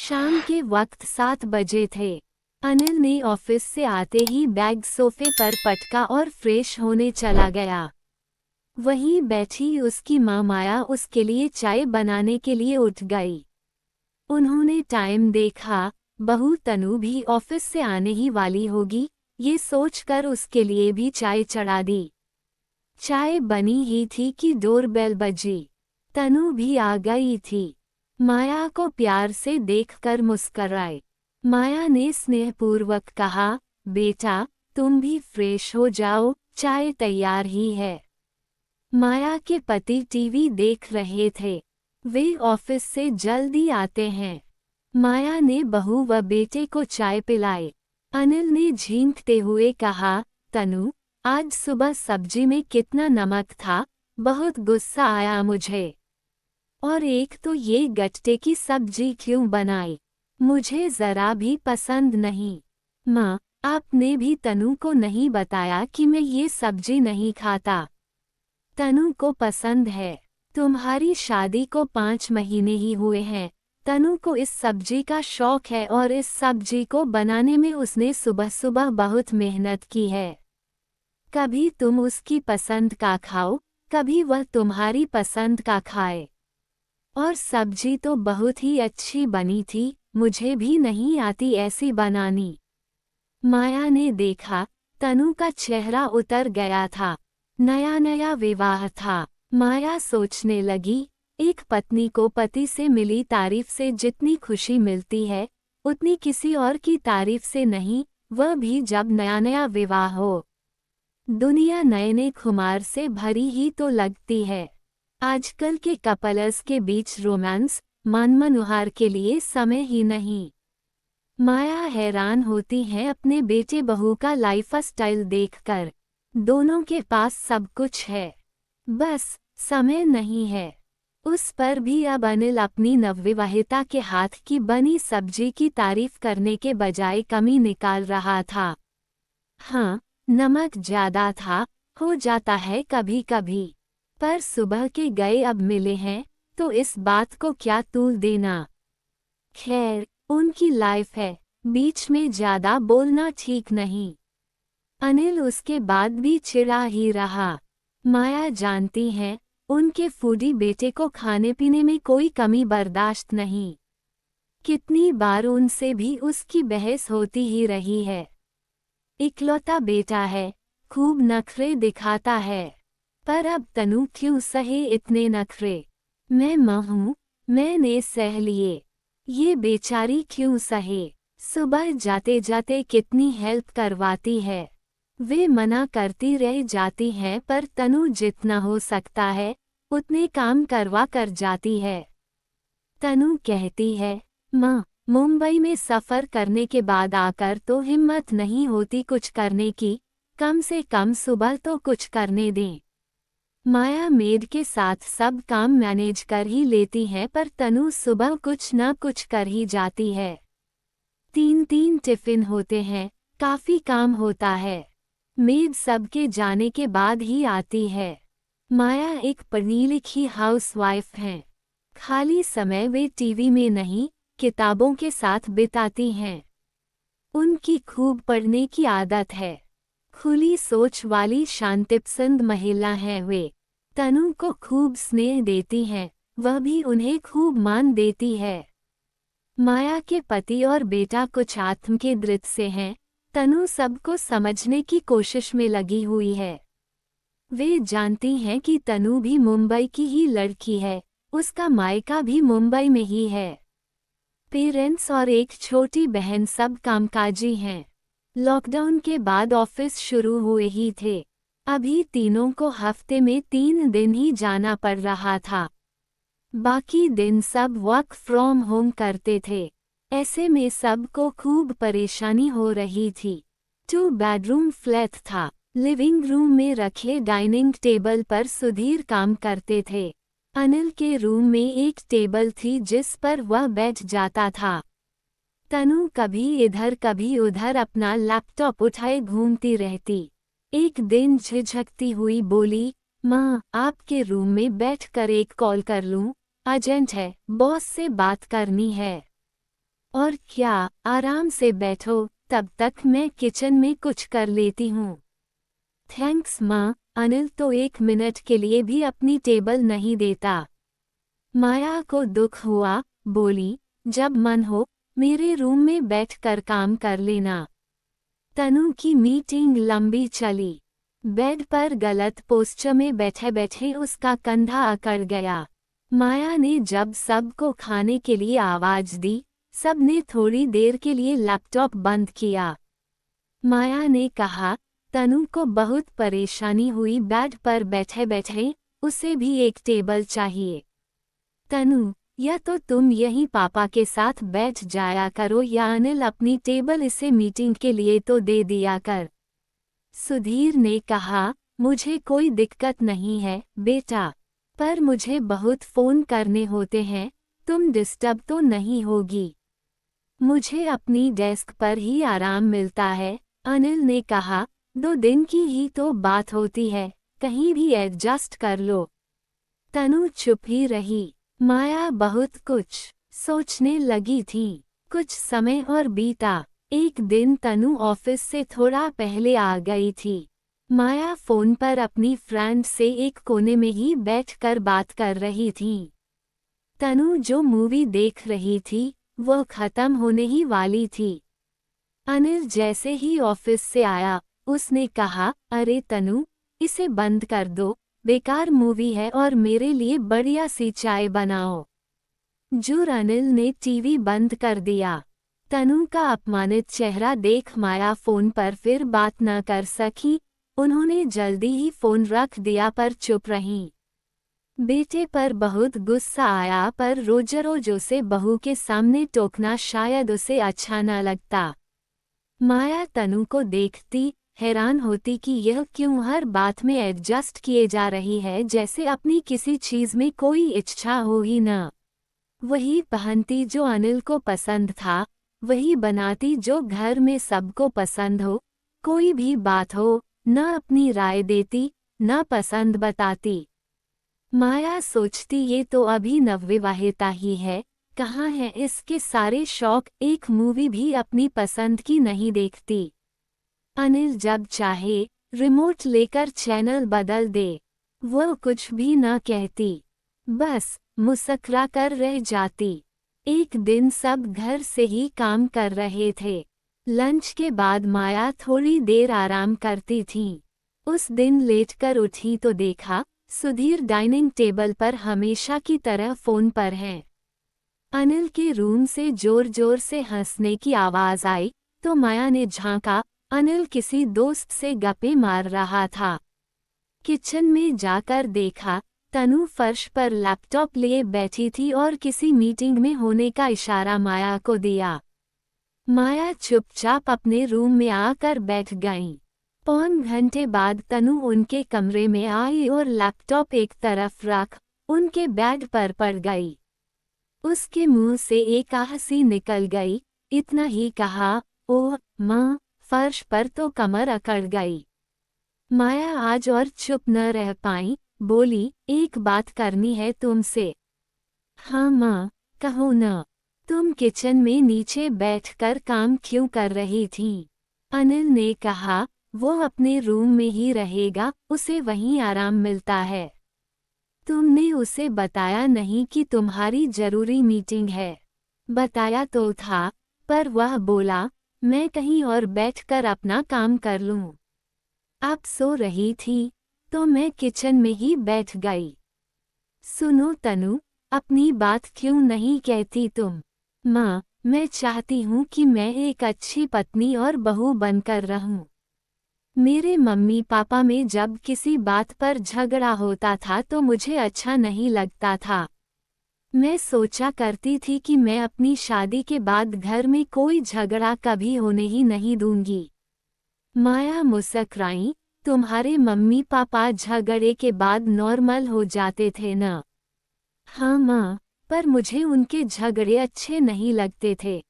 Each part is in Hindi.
शाम के वक्त 7 बजे थे। अनिल ने ऑफिस से आते ही बैग सोफे पर पटका और फ्रेश होने चला गया। वहीं बैठी उसकी माँ माया उसके लिए चाय बनाने के लिए उठ गई। उन्होंने टाइम देखा, बहू तनु भी ऑफिस से आने ही वाली होगी, ये सोचकर उसके लिए भी चाय चढ़ा दी। चाय बनी ही थी कि डोरबेल बजी। तनु भी आ गई थी। माया को प्यार से देखकर मुस्कराए। माया ने स्नेहपूर्वक कहा, बेटा तुम भी फ्रेश हो जाओ, चाय तैयार ही है। माया के पति टीवी देख रहे थे। वे ऑफिस से जल्दी आते हैं। माया ने बहू व बेटे को चाय पिलाई। अनिल ने झींकते हुए कहा, तनु आज सुबह सब्जी में कितना नमक था, बहुत गुस्सा आया मुझे। और एक तो ये गट्टे की सब्जी क्यों बनाई, मुझे जरा भी पसंद नहीं। माँ, आपने भी तनु को नहीं बताया कि मैं ये सब्जी नहीं खाता। तनु को पसंद है। तुम्हारी शादी को 5 महीने ही हुए हैं। तनु को इस सब्जी का शौक है और इस सब्जी को बनाने में उसने सुबह सुबह बहुत मेहनत की है। कभी तुम उसकी पसंद का खाओ, कभी वह तुम्हारी पसंद का खाए। और सब्जी तो बहुत ही अच्छी बनी थी, मुझे भी नहीं आती ऐसी बनानी। माया ने देखा, तनु का चेहरा उतर गया था। नया नया विवाह था। माया सोचने लगी, एक पत्नी को पति से मिली तारीफ से जितनी खुशी मिलती है, उतनी किसी और की तारीफ से नहीं, वह भी जब नया नया विवाह हो। दुनिया नए नए खुमार से भरी ही तो लगती है। आजकल के कपल्स के बीच रोमांस, मनमनोहार के लिए समय ही नहीं। माया हैरान होती है अपने बेटे बहू का लाइफस्टाइल देखकर। दोनों के पास सब कुछ है, बस समय नहीं है। उस पर भी अब अनिल अपनी नवविवाहिता के हाथ की बनी सब्जी की तारीफ करने के बजाय कमी निकाल रहा था। हाँ, नमक ज्यादा था, हो जाता है कभी कभी, पर सुबह के गए अब मिले हैं, तो इस बात को क्या तूल देना। खैर, उनकी लाइफ है, बीच में ज्यादा बोलना ठीक नहीं। अनिल उसके बाद भी चिढ़ा ही रहा। माया जानती है, उनके फूडी बेटे को खाने पीने में कोई कमी बर्दाश्त नहीं। कितनी बार उनसे भी उसकी बहस होती ही रही है। इकलौता बेटा है, खूब नखरे दिखाता है। पर अब तनु क्यों सहे इतने नखरे। मैं माँ हूँ, मैंने सह लिए, ये बेचारी क्यों सहे। सुबह जाते जाते कितनी हेल्प करवाती है। वे मना करती रह जाती हैं पर तनु जितना हो सकता है, उतने काम करवा कर जाती है। तनु कहती है, माँ, मुंबई में सफ़र करने के बाद आकर तो हिम्मत नहीं होती कुछ करने की, कम से कम सुबह तो कुछ करने दें। माया मेड के साथ सब काम मैनेज कर ही लेती है पर तनु सुबह कुछ न कुछ कर ही जाती है। 3-3 टिफिन होते हैं, काफ़ी काम होता है। मेड सबके जाने के बाद ही आती है। माया एक पढ़ी लिखी हाउसवाइफ हैं। खाली समय वे टीवी में नहीं, किताबों के साथ बिताती हैं। उनकी खूब पढ़ने की आदत है। खुली सोच वाली शांतिपसंद महिला हैं वे। तनु को खूब स्नेह देती हैं, वह भी उन्हें खूब मान देती है। माया के पति और बेटा कुछ आत्म के दृढ़ से हैं, तनु सबको समझने की कोशिश में लगी हुई है। वे जानती हैं कि तनु भी मुंबई की ही लड़की है, उसका मायका भी मुंबई में ही है। पेरेंट्स और एक छोटी बहन सब कामकाजी हैं। लॉकडाउन के बाद ऑफिस शुरू हुए ही थे। अभी तीनों को हफ्ते में 3 दिन ही जाना पड़ रहा था। बाकी दिन सब वर्क फ्रॉम होम करते थे। ऐसे में सबको खूब परेशानी हो रही थी। 2 बेडरूम फ्लैट था। लिविंग रूम में रखे डाइनिंग टेबल पर सुधीर काम करते थे। अनिल के रूम में एक टेबल थी जिस पर वह बैठ जाता था। तनु कभी इधर कभी उधर अपना लैपटॉप उठाए घूमती रहती। एक दिन झिझकती हुई बोली, माँ, आपके रूम में बैठकर एक कॉल कर लूँ, अर्जेंट है, बॉस से बात करनी है। और क्या, आराम से बैठो, तब तक मैं किचन में कुछ कर लेती हूँ। थैंक्स माँ। अनिल तो 1 मिनट के लिए भी अपनी टेबल नहीं देता। माया को दुख हुआ, बोली, जब मन हो मेरे रूम में बैठकर काम कर लेना। तनु की मीटिंग लंबी चली। बेड पर गलत पोस्चर में बैठे बैठे उसका कंधा अकड़ गया। माया ने जब सबको खाने के लिए आवाज दी, सबने थोड़ी देर के लिए लैपटॉप बंद किया। माया ने कहा, तनु को बहुत परेशानी हुई बेड पर बैठे बैठे, उसे भी एक टेबल चाहिए। तनु, या तो तुम यहीं पापा के साथ बैठ जाया करो या अनिल अपनी टेबल इसे मीटिंग के लिए तो दे दिया कर। सुधीर ने कहा, मुझे कोई दिक्कत नहीं है बेटा, पर मुझे बहुत फ़ोन करने होते हैं, तुम डिस्टर्ब तो नहीं होगी। मुझे अपनी डेस्क पर ही आराम मिलता है, अनिल ने कहा, 2 दिन की ही तो बात होती है, कहीं भी एडजस्ट कर लो। तनु चुप ही रही। माया बहुत कुछ सोचने लगी थी। कुछ समय और बीता। एक दिन तनु ऑफिस से थोड़ा पहले आ गई थी। माया फोन पर अपनी फ्रेंड से एक कोने में ही बैठकर बात कर रही थी। तनु जो मूवी देख रही थी वो खत्म होने ही वाली थी। अनिल जैसे ही ऑफिस से आया, उसने कहा, अरे तनु, इसे बंद कर दो, बेकार मूवी है और मेरे लिए बढ़िया सी चाय बनाओ। जूर अनिल ने टीवी बंद कर दिया। तनु का अपमानित चेहरा देख माया फोन पर फिर बात न कर सकी। उन्होंने जल्दी ही फोन रख दिया पर चुप रहीं। बेटे पर बहुत गुस्सा आया पर रोज उसे बहू के सामने टोकना शायद उसे अच्छा न लगता। माया तनु को देखती हैरान होती कि यह क्यों हर बात में एडजस्ट किए जा रही है, जैसे अपनी किसी चीज में कोई इच्छा हो ही न। वही पहनती जो अनिल को पसंद था, वही बनाती जो घर में सबको पसंद हो, कोई भी बात हो न अपनी राय देती न पसंद बताती। माया सोचती ये तो अभी नवविवाहिता ही है, कहाँ है इसके सारे शौक, एक मूवी भी अपनी पसंद की नहीं देखती। अनिल जब चाहे रिमोट लेकर चैनल बदल दे, वो कुछ भी न कहती, बस मुस्कुरा कर रह जाती। एक दिन सब घर से ही काम कर रहे थे। लंच के बाद माया थोड़ी देर आराम करती थी। उस दिन लेटकर उठी तो देखा, सुधीर डाइनिंग टेबल पर हमेशा की तरह फोन पर है। अनिल के रूम से जोर जोर से हंसने की आवाज आई तो माया ने झांका, अनिल किसी दोस्त से गप्पे मार रहा था। किचन में जाकर देखा, तनु फर्श पर लैपटॉप लिए बैठी थी और किसी मीटिंग में होने का इशारा माया को दिया। माया चुपचाप अपने रूम में आकर बैठ गई। पौन घंटे बाद तनु उनके कमरे में आई और लैपटॉप एक तरफ रख उनके बेड पर पड़ गई। उसके मुंह से एक हंसी निकल गई, इतना ही कहा, ओह माँ, फर्श पर तो कमर अकड़ गई। माया आज और चुप न रह पाई, बोली, एक बात करनी है तुमसे। हाँ माँ, कहो न। तुम किचन में नीचे बैठकर काम क्यों कर रही थी? अनिल ने कहा, वो अपने रूम में ही रहेगा, उसे वहीं आराम मिलता है। तुमने उसे बताया नहीं कि तुम्हारी जरूरी मीटिंग है? बताया तो था, पर वह बोला, मैं कहीं और बैठकर अपना काम कर लूं। आप सो रही थी, तो मैं किचन में ही बैठ गई। सुनो तनु, अपनी बात क्यों नहीं कहती तुम? माँ, मैं चाहती हूँ कि मैं एक अच्छी पत्नी और बहू बनकर रहूं। मेरे मम्मी पापा में जब किसी बात पर झगड़ा होता था तो मुझे अच्छा नहीं लगता था। मैं सोचा करती थी कि मैं अपनी शादी के बाद घर में कोई झगड़ा कभी होने ही नहीं दूंगी। माया मुस्कुराई, तुम्हारे मम्मी पापा झगड़े के बाद नॉर्मल हो जाते थे न? हाँ माँ, पर मुझे उनके झगड़े अच्छे नहीं लगते थे।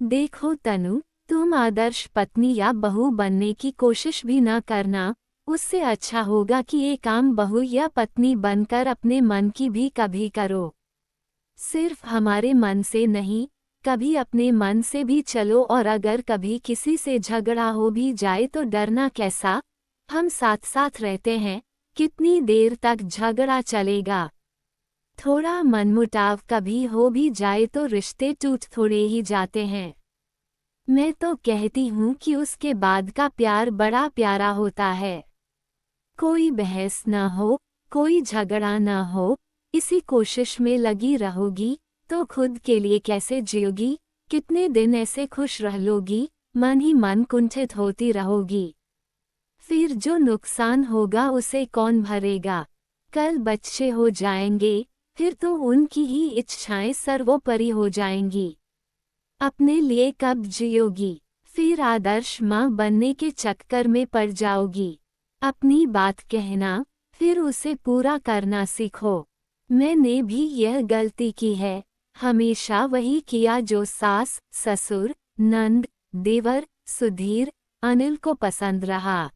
देखो तनु, तुम आदर्श पत्नी या बहू बनने की कोशिश भी न करना, उससे अच्छा होगा कि एक आम बहू या पत्नी बनकर अपने मन की भी कभी करो। सिर्फ हमारे मन से नहीं, कभी अपने मन से भी चलो, और अगर कभी किसी से झगड़ा हो भी जाए तो डरना कैसा, हम साथ साथ रहते हैं, कितनी देर तक झगड़ा चलेगा। थोड़ा मनमुटाव कभी हो भी जाए तो रिश्ते टूट थोड़े ही जाते हैं। मैं तो कहती हूँ कि उसके बाद का प्यार बड़ा प्यारा होता है। कोई बहस न हो, कोई झगड़ा न हो, इसी कोशिश में लगी रहोगी तो खुद के लिए कैसे जियोगी, कितने दिन ऐसे खुश रह लोगी, मन ही मन कुंठित होती रहोगी। फिर जो नुकसान होगा उसे कौन भरेगा। कल बच्चे हो जाएंगे, फिर तो उनकी ही इच्छाएं सर्वोपरि हो जाएंगी। अपने लिए कब जियोगी, फिर आदर्श माँ बनने के चक्कर में पड़ जाओगी। अपनी बात कहना, फिर उसे पूरा करना सीखो। मैंने भी यह गलती की है, हमेशा वही किया जो सास, ससुर, नंद, देवर, सुधीर, अनिल को पसंद रहा।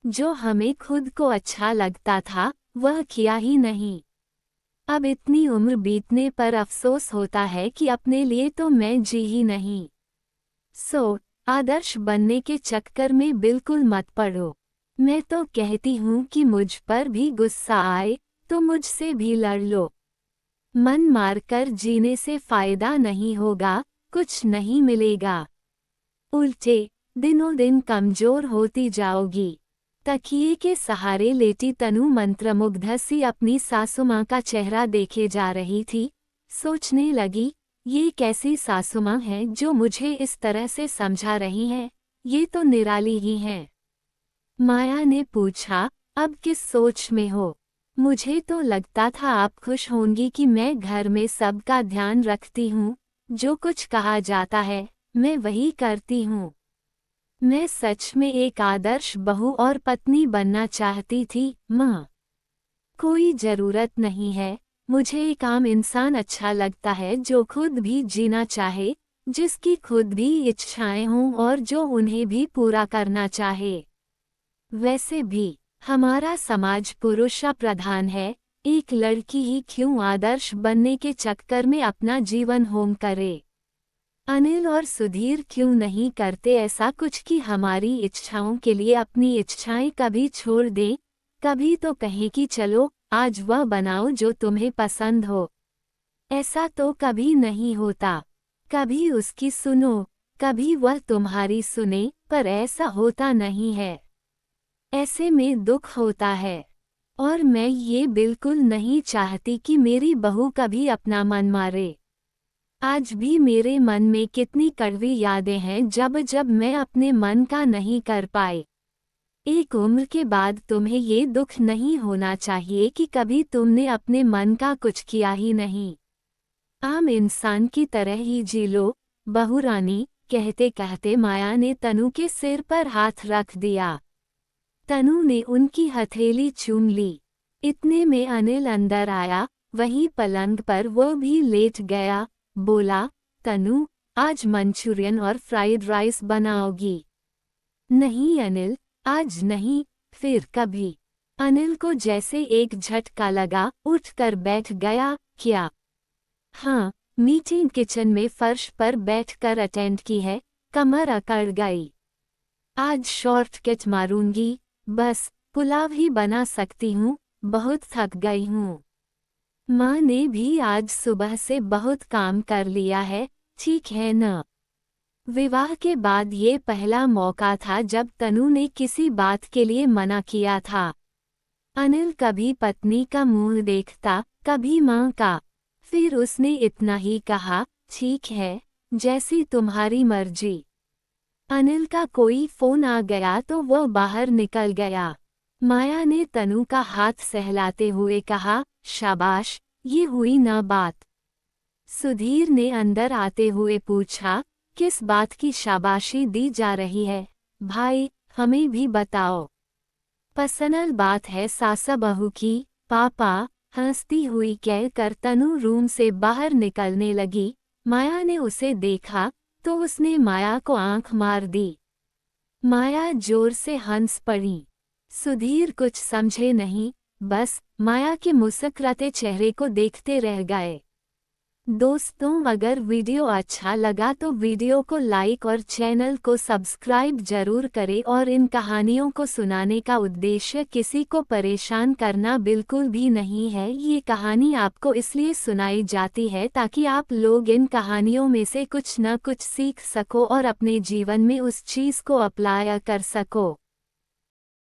जो हमें खुद को अच्छा लगता था वह किया ही नहीं। अब इतनी उम्र बीतने पर अफसोस होता है कि अपने लिए तो मैं जी ही नहीं। आदर्श बनने के चक्कर में बिल्कुल मत पड़ो। मैं तो कहती हूँ कि मुझ पर भी गुस्सा आए तो मुझसे भी लड़ लो। मन मारकर जीने से फायदा नहीं होगा, कुछ नहीं मिलेगा। उल्टे दिनों दिन कमजोर होती जाओगी। तकिए के सहारे लेटी तनु मंत्रमुग्ध सी अपनी सासुमाँ का चेहरा देखे जा रही थी। सोचने लगी, ये कैसी सासुमाँ है जो मुझे इस तरह से समझा रही है, ये तो निराली ही हैं। माया ने पूछा, अब किस सोच में हो? मुझे तो लगता था आप खुश होंगी कि मैं घर में सबका ध्यान रखती हूँ, जो कुछ कहा जाता है मैं वही करती हूँ। मैं सच में एक आदर्श बहू और पत्नी बनना चाहती थी माँ। कोई जरूरत नहीं है, मुझे एक आम इंसान अच्छा लगता है जो खुद भी जीना चाहे, जिसकी खुद भी इच्छाएं हों और जो उन्हें भी पूरा करना चाहे। वैसे भी हमारा समाज पुरुष प्रधान है, एक लड़की ही क्यों आदर्श बनने के चक्कर में अपना जीवन होम करे। अनिल और सुधीर क्यों नहीं करते ऐसा कुछ कि हमारी इच्छाओं के लिए अपनी इच्छाएं कभी छोड़ दें, कभी तो कहें कि चलो आज वह बनाओ जो तुम्हें पसंद हो। ऐसा तो कभी नहीं होता। कभी उसकी सुनो, कभी वह तुम्हारी सुने, पर ऐसा होता नहीं है। ऐसे में दुख होता है। और मैं ये बिल्कुल नहीं चाहती कि मेरी बहू कभी अपना मन मारे। आज भी मेरे मन में कितनी कड़वी यादें हैं जब जब मैं अपने मन का नहीं कर पाई। एक उम्र के बाद तुम्हें ये दुख नहीं होना चाहिए कि कभी तुमने अपने मन का कुछ किया ही नहीं। आम इंसान की तरह ही जी लो, बहू रानी। कहते कहते माया ने तनु के सिर पर हाथ रख दिया। तनु ने उनकी हथेली चूम ली। इतने में अनिल अंदर आया, वहीं पलंग पर वो भी लेट गया। बोला, तनु, आज मंचूरियन और फ्राइड राइस बनाओगी? नहीं अनिल, आज नहीं, फिर कभी। अनिल को जैसे एक झटका लगा, उठकर बैठ गया। क्या? हाँ, मीटिंग किचन में फर्श पर बैठकर अटेंड की है, कमर अकड़ गई। आज शॉर्टकट मारूंगी, बस पुलाव ही बना सकती हूँ, बहुत थक गई हूँ। माँ ने भी आज सुबह से बहुत काम कर लिया है, ठीक है न? विवाह के बाद ये पहला मौका था जब तनु ने किसी बात के लिए मना किया था। अनिल कभी पत्नी का मुंह देखता, कभी माँ का। फिर उसने इतना ही कहा, ठीक है, जैसी तुम्हारी मर्जी। अनिल का कोई फोन आ गया तो वह बाहर निकल गया। माया ने तनु का हाथ सहलाते हुए कहा, शाबाश, ये हुई ना बात। सुधीर ने अंदर आते हुए पूछा, किस बात की शाबाशी दी जा रही है भाई, हमें भी बताओ। पर्सनल बात है सासा बहू की, पापा। हंसती हुई कहकर तनु रूम से बाहर निकलने लगी। माया ने उसे देखा तो उसने माया को आंख मार दी। माया जोर से हंस पड़ी। सुधीर कुछ समझे नहीं, बस माया के मुस्कुराते चेहरे को देखते रह गए। दोस्तों, अगर वीडियो अच्छा लगा तो वीडियो को लाइक और चैनल को सब्सक्राइब जरूर करें। और इन कहानियों को सुनाने का उद्देश्य किसी को परेशान करना बिल्कुल भी नहीं है। ये कहानी आपको इसलिए सुनाई जाती है ताकि आप लोग इन कहानियों में से कुछ न कुछ सीख सको और अपने जीवन में उस चीज़ को अप्लाई कर सको।